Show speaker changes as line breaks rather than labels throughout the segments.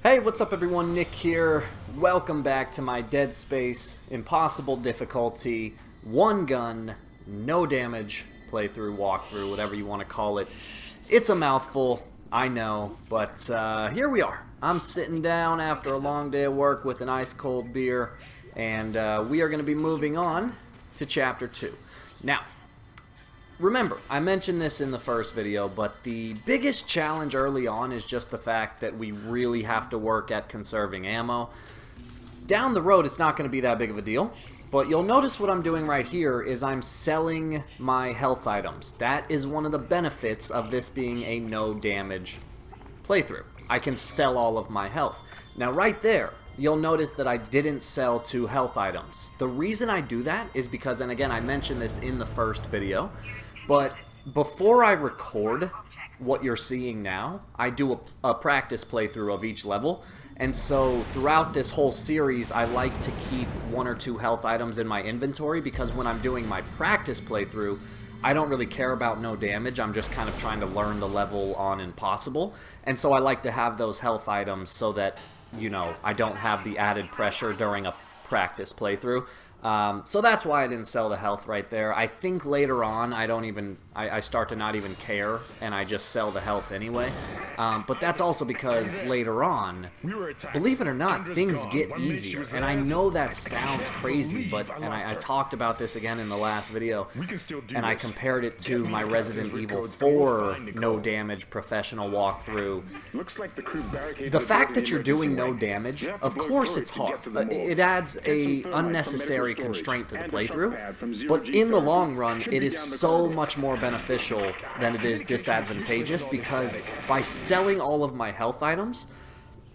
Hey, what's up everyone? Nick here. Welcome back to my Dead Space Impossible difficulty, one gun, no damage playthrough, walkthrough, whatever you want to call it. It's a mouthful, I know, but here we are. I'm sitting down after a long day of work with an ice cold beer, and we are going to be moving on to Chapter 2. Now, remember, I mentioned this in the first video, but the biggest challenge early on is just the fact that we really have to work at conserving ammo. Down the road, it's not going to be that big of a deal, but you'll notice what I'm doing right here is I'm selling my health items. That is one of the benefits of this being a no damage playthrough. I can sell all of my health. Now right there, you'll notice that I didn't sell 2 health items. The reason I do that is because, and again, I mentioned this in the first video, but before I record what you're seeing now, I do a practice playthrough of each level. And so throughout this whole series, I like to keep 1 or 2 health items in my inventory because when I'm doing my practice playthrough, I don't really care about no damage. I'm just kind of trying to learn the level on Impossible. And so I like to have those health items so that, you know, I don't have the added pressure during a practice playthrough. So that's why I didn't sell the health right there. I think later on I start to not even care and I just sell the health anyway. But that's also because later on, believe it or not, things get easier. And I know that sounds crazy, but I talked about this again in the last video, and I compared it to my Resident Evil 4 no damage professional walkthrough. The fact that you're doing no damage, of course it's hard. It adds a unnecessary constraint to the playthrough, but in the long run it is so much more beneficial than it is disadvantageous, because by selling all of my health items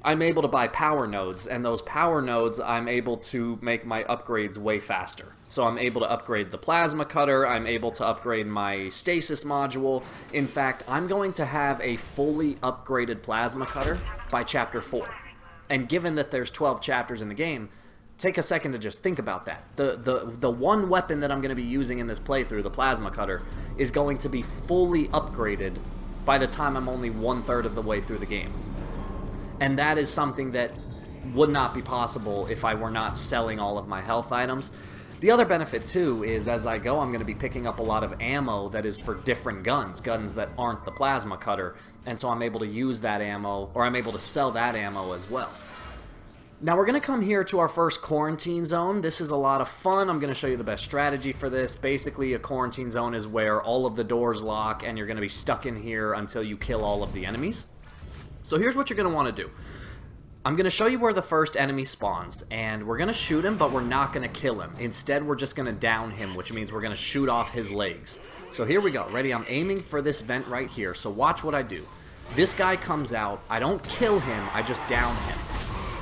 I'm able to buy power nodes, and those power nodes I'm able to make my upgrades way faster. So I'm able to upgrade the plasma cutter, I'm able to upgrade my stasis module. In fact, I'm going to have a fully upgraded plasma cutter by chapter 4. And given that there's 12 chapters in the game, take a second to just think about that. The one weapon that I'm going to be using in this playthrough, the plasma cutter, is going to be fully upgraded by the time I'm only 1/3 of the way through the game. And that is something that would not be possible if I were not selling all of my health items. The other benefit too is as I go I'm going to be picking up a lot of ammo that is for different guns that aren't the plasma cutter, and so I'm able to use that ammo, or I'm able to sell that ammo as well. Now we're going to come here to our first quarantine zone. This is a lot of fun. I'm going to show you the best strategy for this. Basically, a quarantine zone is where all of the doors lock and you're going to be stuck in here until you kill all of the enemies. So here's what you're going to want to do. I'm going to show you where the first enemy spawns, and we're going to shoot him, but we're not going to kill him. Instead, we're just going to down him, which means we're going to shoot off his legs. So here we go. Ready? I'm aiming for this vent right here, so watch what I do. This guy comes out. I don't kill him, I just down him.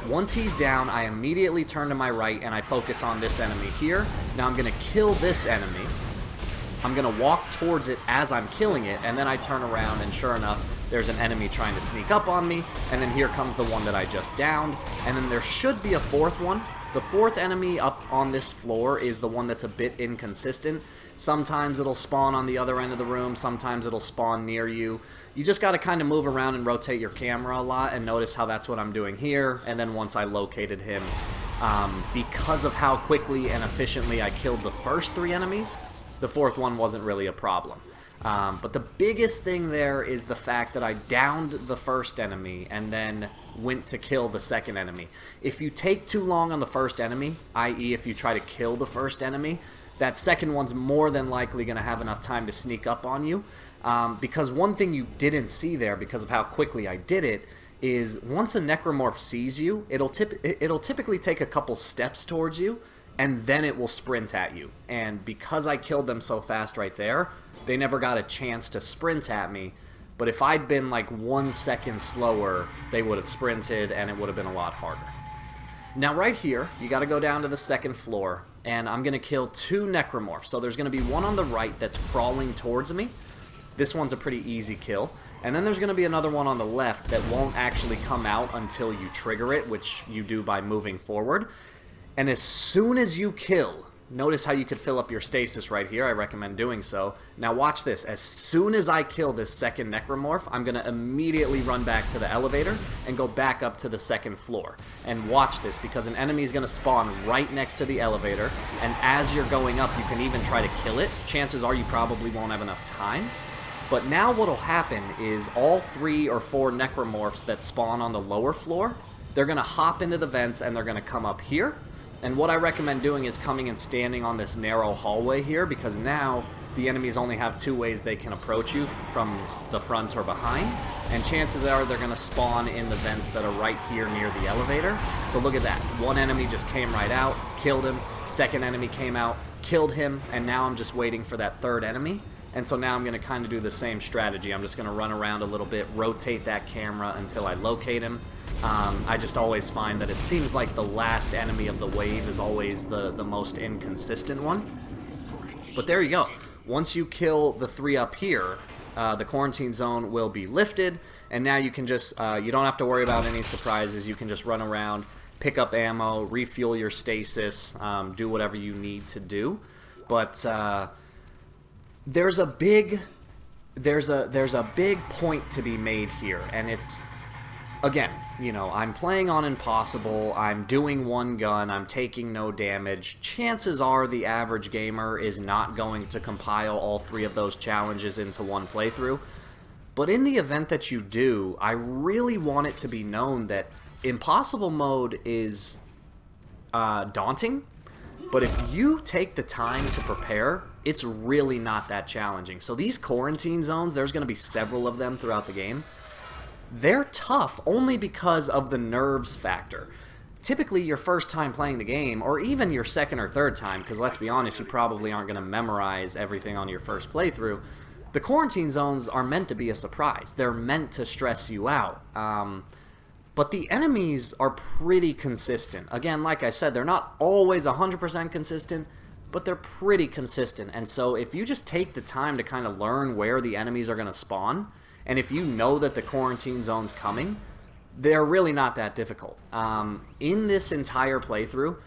Once he's down, I immediately turn to my right and I focus on this enemy here. Now I'm going to kill this enemy. I'm going to walk towards it as I'm killing it, and then I turn around and sure enough, there's an enemy trying to sneak up on me, and then here comes the one that I just downed, and then there should be a 4th one. The 4th enemy up on this floor is the one that's a bit inconsistent. Sometimes it'll spawn on the other end of the room, sometimes it'll spawn near you. You just got to kind of move around and rotate your camera a lot, and notice how that's what I'm doing here. And then once I located him, because of how quickly and efficiently I killed the first 3 enemies, the 4th one wasn't really a problem. But the biggest thing there is the fact that I downed the first enemy and then went to kill the second enemy. If you take too long on the first enemy, i.e. if you try to kill the first enemy, that second one's more than likely going to have enough time to sneak up on you. Because one thing you didn't see there, because of how quickly I did it, is once a necromorph sees you, it'll typically take a couple steps towards you, and then it will sprint at you. And because I killed them so fast right there, they never got a chance to sprint at me. But if I'd been like 1 second slower, they would have sprinted and it would have been a lot harder. Now right here, you got to go down to the 2nd floor, and I'm going to kill 2 necromorphs. So there's going to be one on the right that's crawling towards me. This one's a pretty easy kill. And then there's going to be another one on the left that won't actually come out until you trigger it, which you do by moving forward. And as soon as you kill notice how you could fill up your stasis right here. I recommend doing so. Now watch this. As soon as I kill this second necromorph, I'm going to immediately run back to the elevator and go back up to the second floor. And watch this, because an enemy is going to spawn right next to the elevator, and as you're going up, you can even try to kill it. Chances are you probably won't have enough time. But now what'll happen is all 3 or 4 necromorphs that spawn on the lower floor, they're going to hop into the vents and they're going to come up here. And what I recommend doing is coming and standing on this narrow hallway here, because now the enemies only have 2 ways they can approach you, from the front or behind. And chances are they're going to spawn in the vents that are right here near the elevator. So look at that. One enemy just came right out, killed him. Second enemy came out, killed him. And now I'm just waiting for that third enemy. And so now I'm going to kind of do the same strategy. I'm just going to run around a little bit, rotate that camera until I locate him. I just always find that it seems like the last enemy of the wave is always the most inconsistent one. But there you go. Once you kill the 3 up here, the quarantine zone will be lifted, and now you can just, you don't have to worry about any surprises. You can just run around, pick up ammo, refuel your stasis, do whatever you need to do. But there's a big point to be made here, and it's, again, you know, I'm playing on Impossible, I'm doing one gun, I'm taking no damage. Chances are the average gamer is not going to compile all 3 of those challenges into one playthrough. But in the event that you do, I really want it to be known that Impossible mode is daunting, but if you take the time to prepare, it's really not that challenging. So these quarantine zones, there's going to be several of them throughout the game. They're tough only because of the nerves factor. Typically, your first time playing the game, or even your second or third time, because let's be honest, you probably aren't going to memorize everything on your first playthrough, the quarantine zones are meant to be a surprise. They're meant to stress you out. But the enemies are pretty consistent. Again, like I said, they're not always 100% consistent, but they're pretty consistent. And so if you just take the time to kind of learn where the enemies are going to spawn, and if you know that the quarantine zone's coming, they're really not that difficult. In this entire playthrough,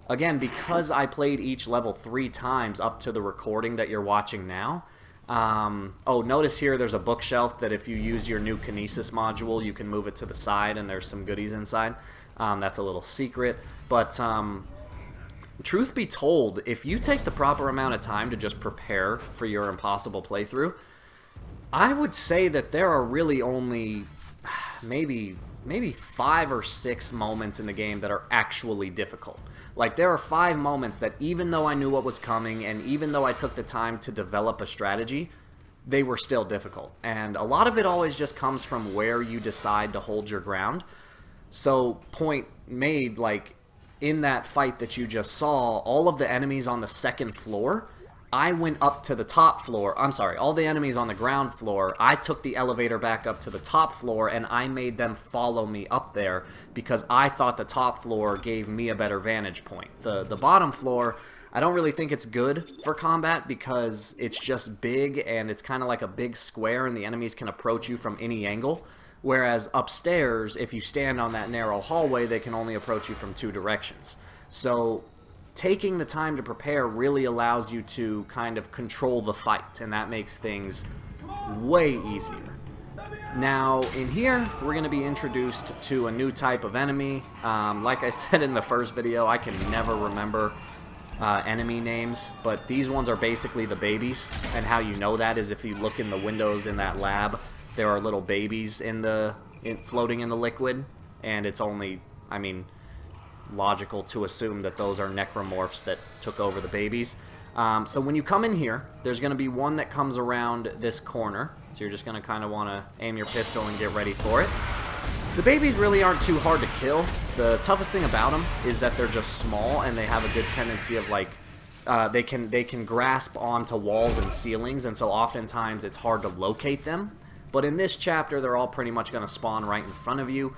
again, because I played each level 3 times up to the recording that you're watching now, oh, notice here there's a bookshelf that if you use your new Kinesis module, you can move it to the side and there's some goodies inside. That's a little secret. But truth be told, if you take the proper amount of time to just prepare for your Impossible playthrough, I would say that there are really only maybe 5 or 6 moments in the game that are actually difficult. Like, there are 5 moments that even though I knew what was coming and even though I took the time to develop a strategy, they were still difficult. And a lot of it always just comes from where you decide to hold your ground. So, point made, like, in that fight that you just saw, all of the enemies on the second floor, I went up to the top floor. I'm sorry, all the enemies on the ground floor, I took the elevator back up to the top floor and I made them follow me up there because I thought the top floor gave me a better vantage point. The bottom floor, I don't really think it's good for combat because it's just big and it's kind of like a big square and the enemies can approach you from any angle. Whereas upstairs, if you stand on that narrow hallway, they can only approach you from 2 directions. So taking the time to prepare really allows you to kind of control the fight, and that makes things way easier. Now, in here, we're going to be introduced to a new type of enemy. Like I said in the first video, I can never remember enemy names, but these ones are basically the babies, and how you know that is if you look in the windows in that lab, there are little babies floating in the liquid, and it's only, I mean, logical to assume that those are necromorphs that took over the babies. So when you come in here, there's going to be one that comes around this corner. So you're just going to kind of want to aim your pistol and get ready for it. The babies really aren't too hard to kill. The toughest thing about them is that they're just small and they have a good tendency of like, they can grasp onto walls and ceilings, and so oftentimes it's hard to locate them. But in this chapter, they're all pretty much going to spawn right in front of you.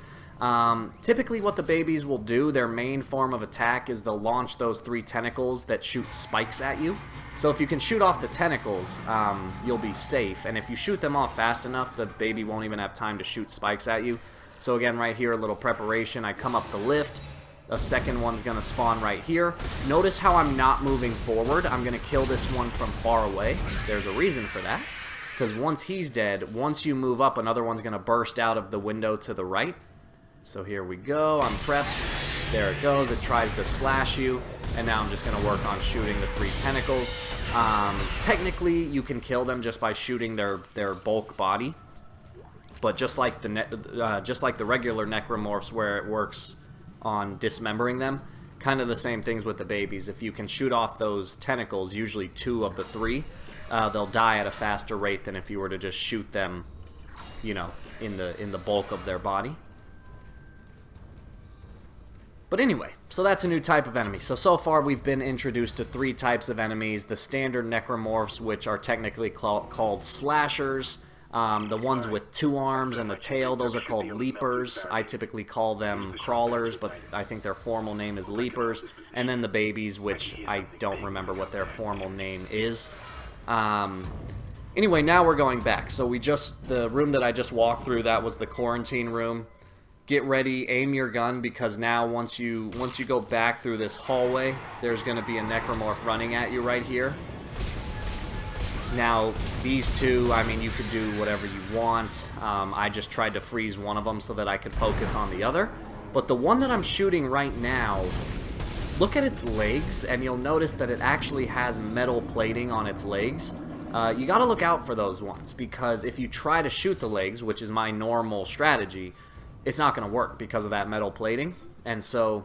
Typically what the babies will do, their main form of attack is they'll launch those 3 tentacles that shoot spikes at you. So if you can shoot off the tentacles, you'll be safe. And if you shoot them off fast enough, the baby won't even have time to shoot spikes at you. So again, right here, a little preparation. I come up the lift, A second one's going to spawn right here. Notice how I'm not moving forward. I'm going to kill this one from far away. There's a reason for that. Because once he's dead, once you move up, another one's going to burst out of the window to the right. So here we go. I'm prepped. There it goes. It tries to slash you. And now I'm just going to work on shooting the 3 tentacles. Technically, you can kill them just by shooting their bulk body. But just like the regular necromorphs where it works on dismembering them, kind of the same things with the babies. If you can shoot off those tentacles, usually 2 of the 3, they'll die at a faster rate than if you were to just shoot them, you know, in the bulk of their body. But anyway, so that's a new type of enemy. So far we've been introduced to 3 types of enemies. The standard necromorphs, which are technically called slashers. The ones with 2 arms and the tail, those are called leapers. I typically call them crawlers, but I think their formal name is leapers. And then the babies, which I don't remember what their formal name is. Anyway, now we're going back. So the room that I just walked through, that was the quarantine room. Get ready, aim your gun, because now once you go back through this hallway, there's going to be a necromorph running at you right here. Now, these 2, I mean, you could do whatever you want. I just tried to freeze one of them so that I could focus on the other. But the one that I'm shooting right now, look at its legs, and you'll notice that it actually has metal plating on its legs. You gotta look out for those ones, because if you try to shoot the legs, which is my normal strategy, it's not gonna work because of that metal plating. And so,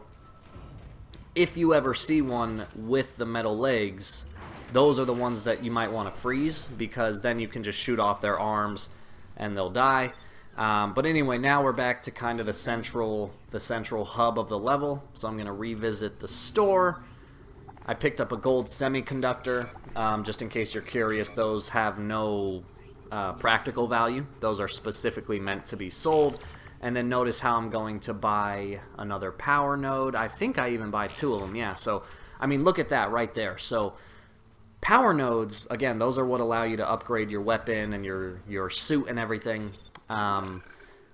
if you ever see one with the metal legs, those are the ones that you might want to freeze, because then you can just shoot off their arms and they'll die. But anyway, now we're back to kind of the central hub of the level. So I'm going to revisit the store. I picked up a gold semiconductor, just in case you're curious. Those have no practical value. Those are specifically meant to be sold. And then notice how I'm going to buy another power node. I think I even buy 2 of them, yeah. So, I mean, look at that right there. So, power nodes, again, those are what allow you to upgrade your weapon and your suit and everything.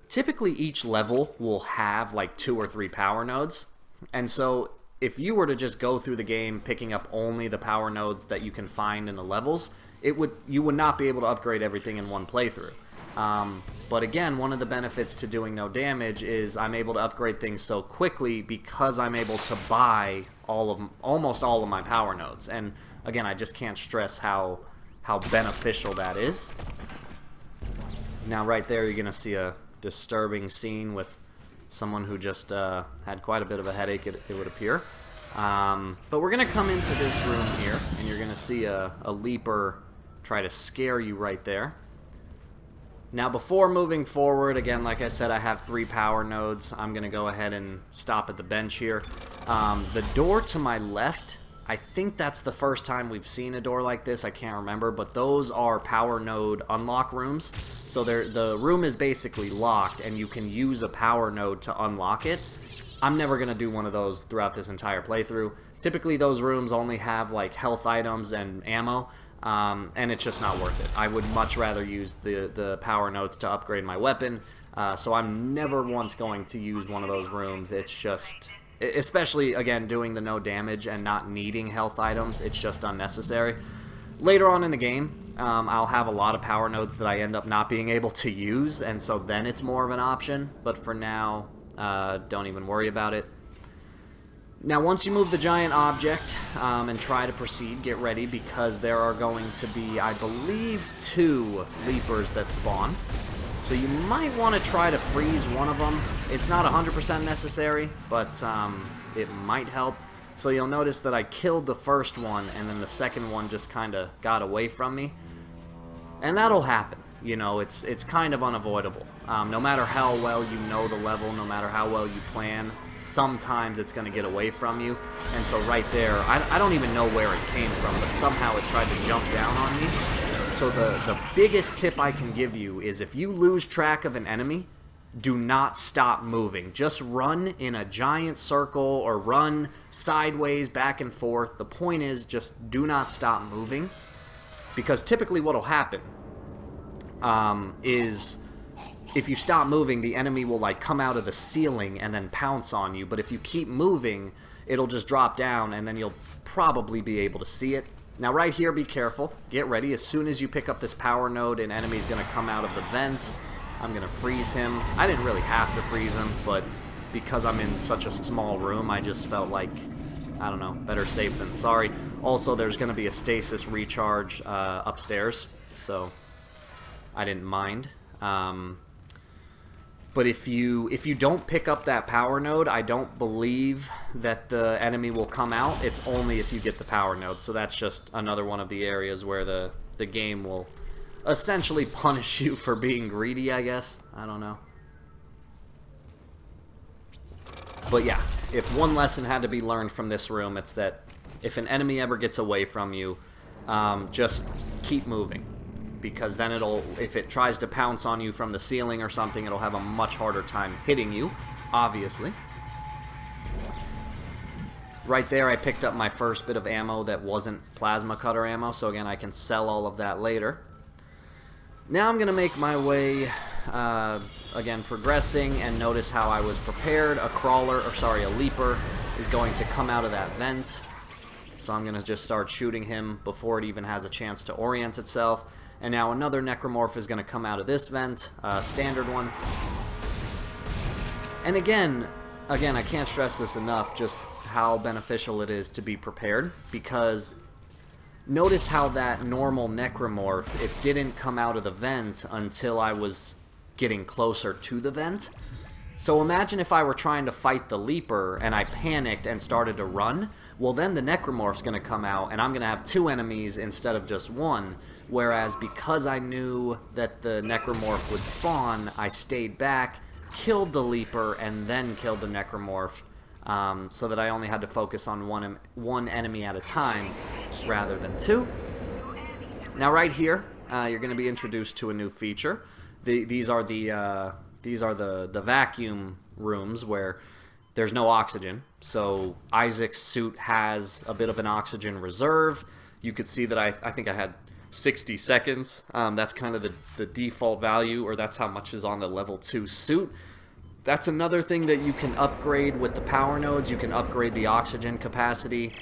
Typically, each level will have like 2 or 3 power nodes. And so, if you were to just go through the game picking up only the power nodes that you can find in the levels, you would not be able to upgrade everything in one playthrough. But again, one of the benefits to doing no damage is I'm able to upgrade things so quickly because I'm able to buy almost all of my power nodes. And again, I just can't stress how beneficial that is. Now right there, you're going to see a disturbing scene with someone who just had quite a bit of a headache, it would appear. But we're going to come into this room here, and you're going to see a leaper try to scare you right there. Now before moving forward, again, like I said, I have 3 power nodes. I'm going to go ahead and stop at the bench here. The door to my left, I think that's the first time we've seen a door like this. I can't remember, but those are power node unlock rooms. So the room is basically locked, and you can use a power node to unlock it. I'm never going to do one of those throughout this entire playthrough. Typically, those rooms only have like health items and ammo. And it's just not worth it. I would much rather use the power nodes to upgrade my weapon, so I'm never once going to use one of those rooms. It's just, especially, again, doing the no damage and not needing health items, it's just unnecessary. Later on in the game, I'll have a lot of power nodes that I end up not being able to use, and so then it's more of an option, but for now, don't even worry about it. Now once you move the giant object and try to proceed, get ready, because there are going to be, I believe, 2 leapers that spawn. So you might want to try to freeze one of them. It's not 100% necessary, but it might help. So you'll notice that I killed the first one, and then the second one just kind of got away from me. And that'll happen. You know, it's kind of unavoidable. No matter how well you know the level, no matter how well you plan, sometimes it's going to get away from you. And so right there, I don't even know where it came from, but somehow it tried to jump down on me. So the biggest tip I can give you is if you lose track of an enemy, do not stop moving. Just run in a giant circle or run sideways, back and forth. The point is just do not stop moving, because typically what will happen is if you stop moving, the enemy will like come out of the ceiling and then pounce on you. But if you keep moving, it'll just drop down, and then you'll probably be able to see it. Now right here, be careful. Get ready. As soon as you pick up this power node, an enemy's going to come out of the vent. I'm going to freeze him. I didn't really have to freeze him, but because I'm in such a small room, I just felt like, I don't know, better safe than sorry. Also, there's going to be a stasis recharge upstairs, so I didn't mind. But if you don't pick up that power node, I don't believe that the enemy will come out. It's only if you get the power node. So that's just another one of the areas where the game will essentially punish you for being greedy, I guess. I don't know. But yeah, if one lesson had to be learned from this room, it's that if an enemy ever gets away from you, just keep moving. Because then if it tries to pounce on you from the ceiling or something, it'll have a much harder time hitting you, obviously. Right there, I picked up my first bit of ammo that wasn't plasma cutter ammo, so again, I can sell all of that later. Now I'm going to make my way, again, progressing, and notice how I was prepared. A leaper is going to come out of that vent. So I'm going to just start shooting him before it even has a chance to orient itself. And now another necromorph is going to come out of this vent, standard one. And again, I can't stress this enough, just how beneficial it is to be prepared, because notice how that normal necromorph, it didn't come out of the vent until I was getting closer to the vent. So imagine if I were trying to fight the leaper and I panicked and started to run. Well, then the necromorph's going to come out and I'm going to have two enemies instead of just one. Whereas because I knew that the necromorph would spawn, I stayed back, killed the leaper, and then killed the necromorph, so that I only had to focus on one enemy at a time rather than two. Now right here, you're going to be introduced to a new feature. These are the vacuum rooms where there's no oxygen. So Isaac's suit has a bit of an oxygen reserve. You could see that I think I had 60 seconds. That's kind of the default value, or that's how much is on the level 2 suit. That's another thing that you can upgrade with the power nodes. You can upgrade the oxygen capacity.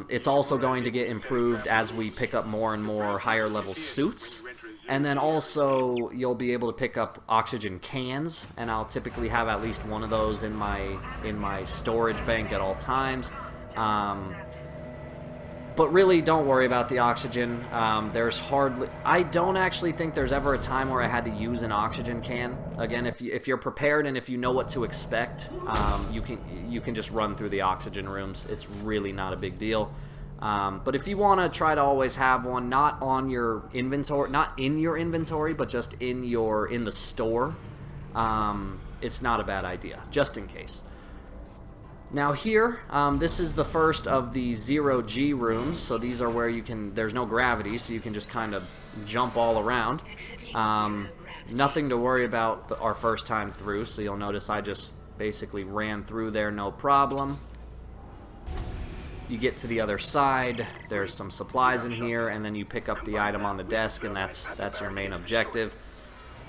It's also going to get improved as we pick up more and more higher level suits. And then also you'll be able to pick up oxygen cans, and I'll typically have at least one of those in my storage bank at all times. But really, don't worry about the oxygen. I don't actually think there's ever a time where I had to use an oxygen can. Again, if you're prepared and if you know what to expect, you can just run through the oxygen rooms. It's really not a big deal. But if you want to try to always have one, not on your inventory, not in your inventory, but just in the store, it's not a bad idea, just in case. Now here, this is the first of the 0G rooms, so these are where there's no gravity, so you can just kind of jump all around. Nothing to worry about our first time through, so you'll notice I just basically ran through there, no problem. You get to the other side, there's some supplies in here, and then you pick up the item on the desk, and that's your main objective.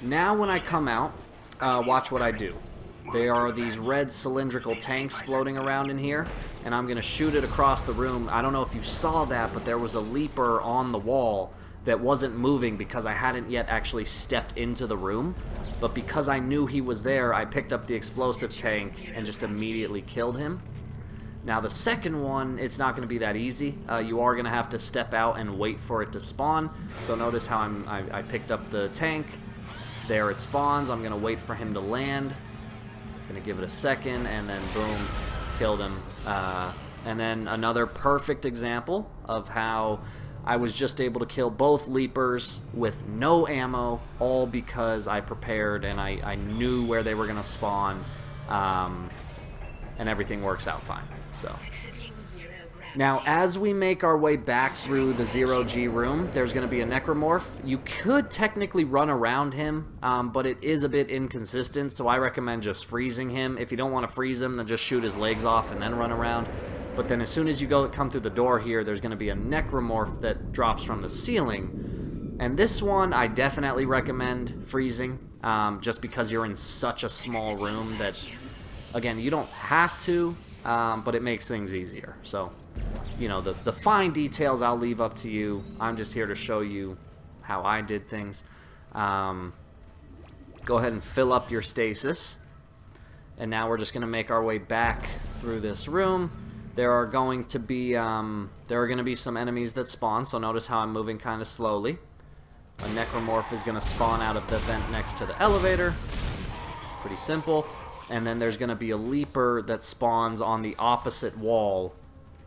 Now when I come out, watch what I do. There are these red cylindrical tanks floating around in here, and I'm going to shoot it across the room. I don't know if you saw that, but there was a leaper on the wall that wasn't moving because I hadn't yet actually stepped into the room. But because I knew he was there, I picked up the explosive tank and just immediately killed him. Now the second one, it's not going to be that easy. You are going to have to step out and wait for it to spawn. So notice how I picked up the tank. There it spawns. I'm going to wait for him to land. Gonna give it a second, and then boom, killed him. And then another perfect example of how I was just able to kill both leapers with no ammo, all because I prepared and I knew where they were gonna spawn, and everything works out fine. So now, as we make our way back through the 0G room, there's going to be a necromorph. You could technically run around him, but it is a bit inconsistent, so I recommend just freezing him. If you don't want to freeze him, then just shoot his legs off and then run around. But then as soon as you come through the door here, there's going to be a necromorph that drops from the ceiling. And this one I definitely recommend freezing, just because you're in such a small room that, again, you don't have to, but it makes things easier. So, you know, the fine details I'll leave up to you. I'm just here to show you how I did things. Go ahead and fill up your stasis. And now we're just going to make our way back through this room. There are going to be some enemies that spawn, so notice how I'm moving kind of slowly. A necromorph is going to spawn out of the vent next to the elevator. Pretty simple. And then there's going to be a leaper that spawns on the opposite wall.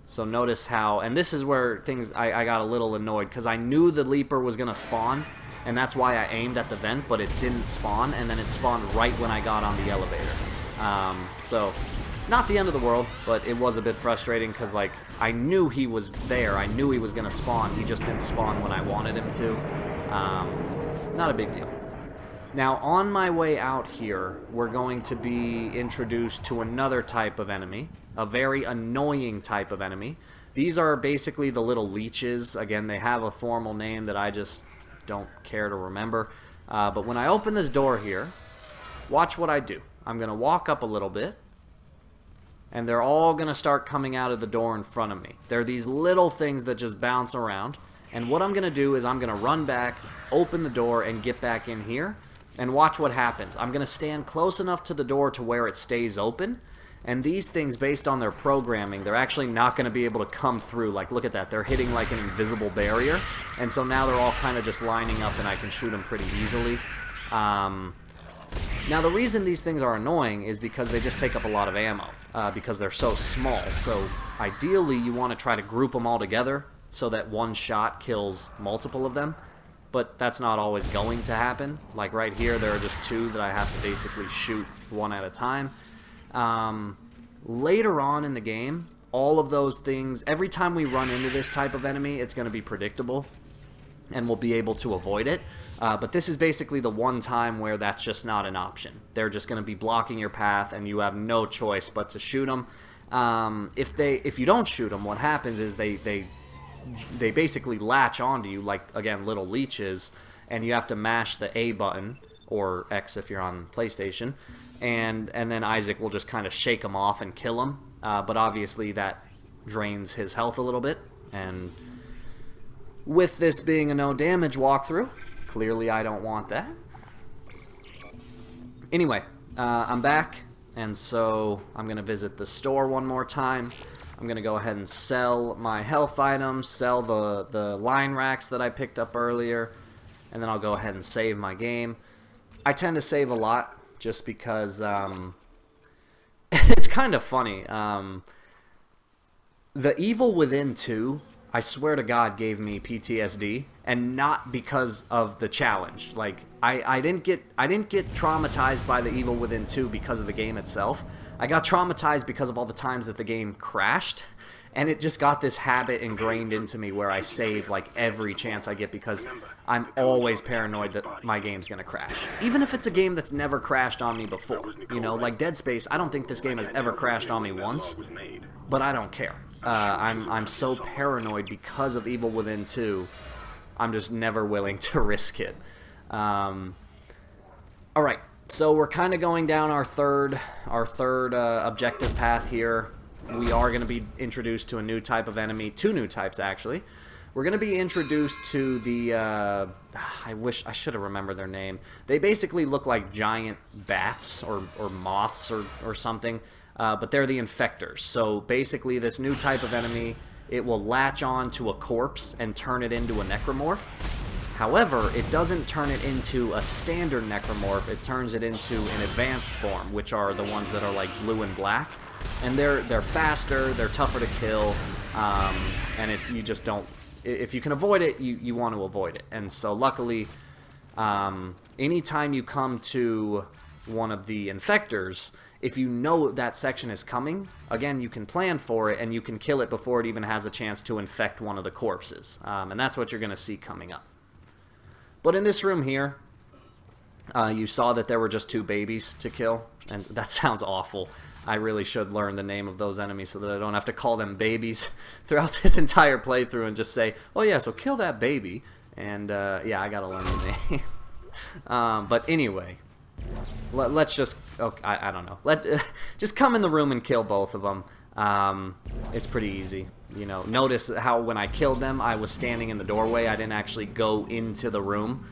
So notice how, and this is where I got a little annoyed, because I knew the leaper was going to spawn, and that's why I aimed at the vent, but it didn't spawn, and then it spawned right when I got on the elevator. So, not the end of the world, but it was a bit frustrating because, like, I knew he was there. I knew he was going to spawn. He just didn't spawn when I wanted him to. Not a big deal. Now, on my way out here, we're going to be introduced to another type of enemy, a very annoying type of enemy. These are basically the little leeches. Again, they have a formal name that I just don't care to remember. But when I open this door here, watch what I do. I'm going to walk up a little bit, and they're all going to start coming out of the door in front of me. They're these little things that just bounce around, and what I'm going to do is I'm going to run back, open the door, and get back in here, and watch what happens. I'm going to stand close enough to the door to where it stays open, and these things, based on their programming, they're actually not going to be able to come through. Like, look at that. They're hitting like an invisible barrier, and so now they're all kind of just lining up, and I can shoot them pretty easily. Now, the reason these things are annoying is because they just take up a lot of ammo, because they're so small. So, ideally, you want to try to group them all together so that one shot kills multiple of them. But that's not always going to happen. Like right here, there are just two that I have to basically shoot one at a time. Later on in the game, all of those things, every time we run into this type of enemy, it's going to be predictable, and we'll be able to avoid it. But this is basically the one time where that's just not an option. They're just going to be blocking your path, and you have no choice but to shoot them. If you don't shoot them, what happens is they basically latch onto you like, again, little leeches, and you have to mash the A button, or X if you're on PlayStation, and then Isaac will just kind of shake them off and kill them. But obviously that drains his health a little bit, and with this being a no damage walkthrough, clearly I don't want that. Anyway, I'm back, and so I'm going to visit the store one more time. I'm going to go ahead and sell my health items, sell the line racks that I picked up earlier, and then I'll go ahead and save my game. I tend to save a lot just because it's kind of funny. The Evil Within 2, I swear to God, gave me PTSD, and not because of the challenge. Like, I didn't get traumatized by the Evil Within 2 because of the game itself. I got traumatized because of all the times that the game crashed, and it just got this habit ingrained into me where I save like every chance I get because I'm always paranoid that my game's gonna crash. Even if it's a game that's never crashed on me before. You know, like Dead Space, I don't think this game has ever crashed on me once, but I don't care. I'm so paranoid because of Evil Within 2, I'm just never willing to risk it. Alright, so we're kind of going down our third objective path here. We are going to be introduced to a new type of enemy, two new types actually. We're going to be introduced to the, I wish I should have remembered their name. They basically look like giant bats or moths or something. But they're the Infectors. So basically this new type of enemy, it will latch on to a corpse and turn it into a necromorph. However, it doesn't turn it into a standard necromorph, it turns it into an advanced form, which are the ones that are like blue and black. And they're faster, they're tougher to kill, and you just don't... If you can avoid it, you want to avoid it. And so luckily, anytime you come to one of the Infectors, if you know that section is coming, again, you can plan for it, and you can kill it before it even has a chance to infect one of the corpses. And that's what you're going to see coming up. But in this room here, you saw that there were just two babies to kill, and that sounds awful. I really should learn the name of those enemies so that I don't have to call them babies throughout this entire playthrough and just say, oh yeah, so kill that baby, And yeah, I gotta learn the name. But anyway, let's just, okay, I don't know. Just come in the room and kill both of them. It's pretty easy. You know, notice how when I killed them, I was standing in the doorway. I didn't actually go into the room.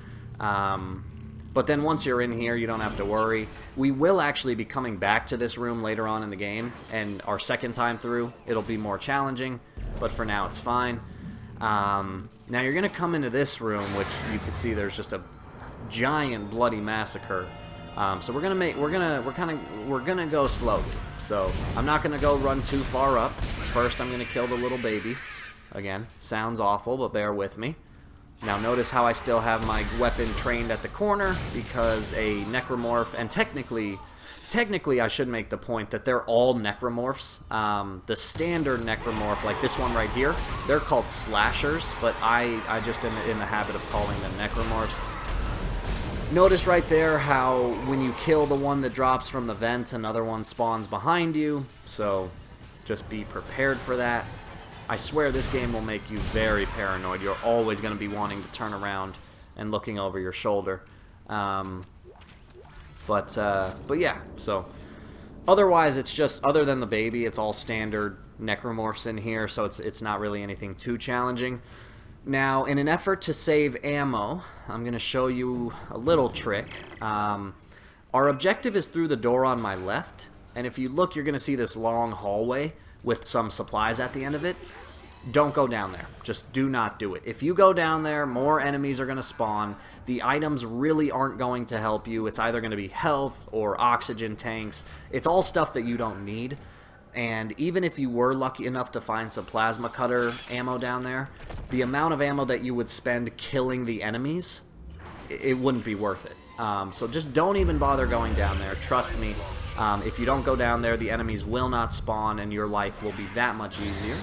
But then once you're in here, you don't have to worry. We will actually be coming back to this room later on in the game, and our second time through, it'll be more challenging, but for now it's fine. Now you're gonna come into this room, which you can see there's just a giant bloody massacre. So we're gonna go slowly. So I'm not gonna go run too far up. First, I'm gonna kill the little baby. Again, sounds awful, but bear with me. Now notice how I still have my weapon trained at the corner because a necromorph, and technically I should make the point that they're all necromorphs. The standard necromorph, like this one right here, they're called slashers, but I just am in the habit of calling them necromorphs. Notice right there how when you kill the one that drops from the vent, another one spawns behind you, so just be prepared for that. I swear this game will make you very paranoid. You're always going to be wanting to turn around and looking over your shoulder. But yeah, so otherwise it's just, other than the baby, it's all standard necromorphs in here, so it's not really anything too challenging. Now, in an effort to save ammo, I'm going to show you a little trick. Our objective is through the door on my left, and if you look, you're going to see this long hallway with some supplies at the end of it. Don't go down there. Just do not do it. If you go down there, more enemies are going to spawn. The items really aren't going to help you. It's either going to be health or oxygen tanks. It's all stuff that you don't need. And even if you were lucky enough to find some plasma cutter ammo down there, the amount of ammo that you would spend killing the enemies, it wouldn't be worth it. So just don't even bother going down there. Trust me. If you don't go down there, the enemies will not spawn and your life will be that much easier.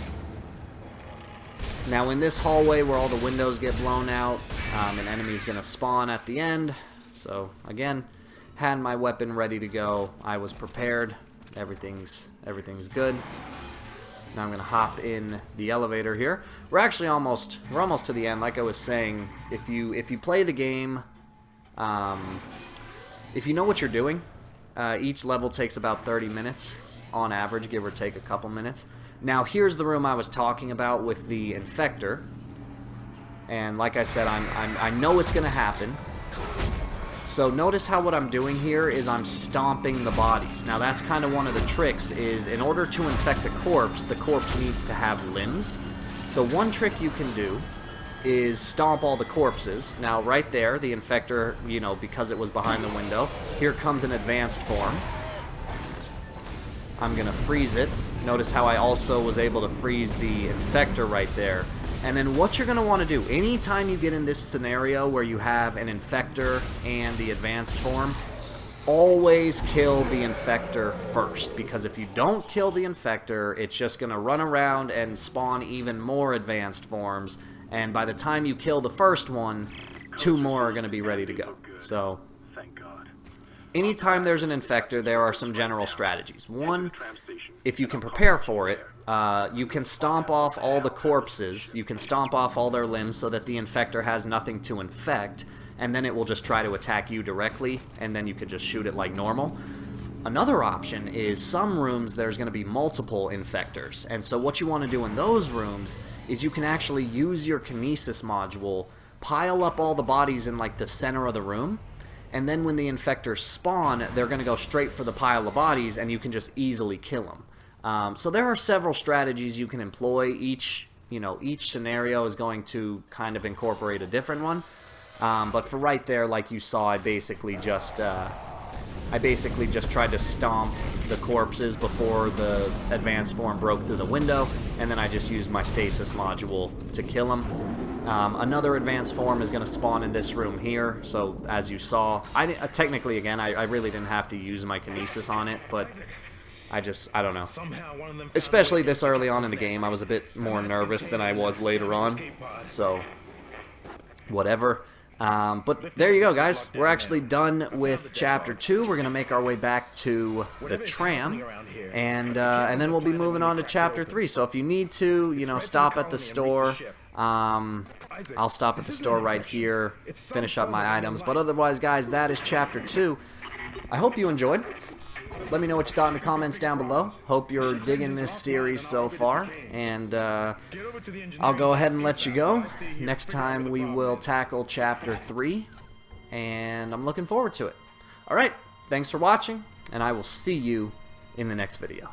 Now in this hallway where all the windows get blown out, an enemy's going to spawn at the end. So again, had my weapon ready to go. I was prepared. Everything's good. Now I'm going to hop in the elevator here. We're almost to the end. Like I was saying, if you play the game, if you know what you're doing, each level takes about 30 minutes on average, give or take a couple minutes. Now here's the room I was talking about with the Infector, and like I said, I know it's gonna happen. So notice how what I'm doing here is I'm stomping the bodies. Now that's kind of one of the tricks, is in order to infect a corpse, the corpse needs to have limbs. So one trick you can do is stomp all the corpses. Now right there, the Infector, you know, because it was behind the window, here comes an advanced form. I'm gonna freeze it. Notice how I also was able to freeze the Infector right there. And then what you're gonna want to do, anytime you get in this scenario where you have an Infector and the advanced form, always kill the Infector first, because if you don't kill the Infector, it's just gonna run around and spawn even more advanced forms, and by the time you kill the first one, 2 more are gonna be ready to go. So anytime there's an Infector, there are some general strategies. One, if you can prepare for it, you can stomp off all the corpses, you can stomp off all their limbs so that the Infector has nothing to infect, and then it will just try to attack you directly, and then you could just shoot it like normal. Another option is some rooms there's going to be multiple Infectors, and so what you want to do in those rooms is you can actually use your Kinesis module, pile up all the bodies in like the center of the room, and then when the Infectors spawn, they're going to go straight for the pile of bodies, and you can just easily kill them. So there are several strategies you can employ. Each scenario is going to kind of incorporate a different one. But for right there, like you saw, I basically just tried to stomp the corpses before the advanced form broke through the window, and then I just used my stasis module to kill them. Another advanced form is going to spawn in this room here, so as you saw, technically, again, I really didn't have to use my Kinesis on it, but I don't know. Especially this early on in the game, I was a bit more nervous than I was later on, so whatever. But there you go, guys. We're actually done with Chapter 2. We're going to make our way back to the tram, and then we'll be moving on to Chapter 3. So if you need to, stop at the store, I'll stop at the store right here, finish up my items. But otherwise, guys, that is Chapter 2. I hope you enjoyed. Let me know what you thought in the comments down below. Hope you're digging this series so far. And I'll go ahead and let you go. Next time we will tackle Chapter 3. And I'm looking forward to it. Alright, thanks for watching. And I will see you in the next video.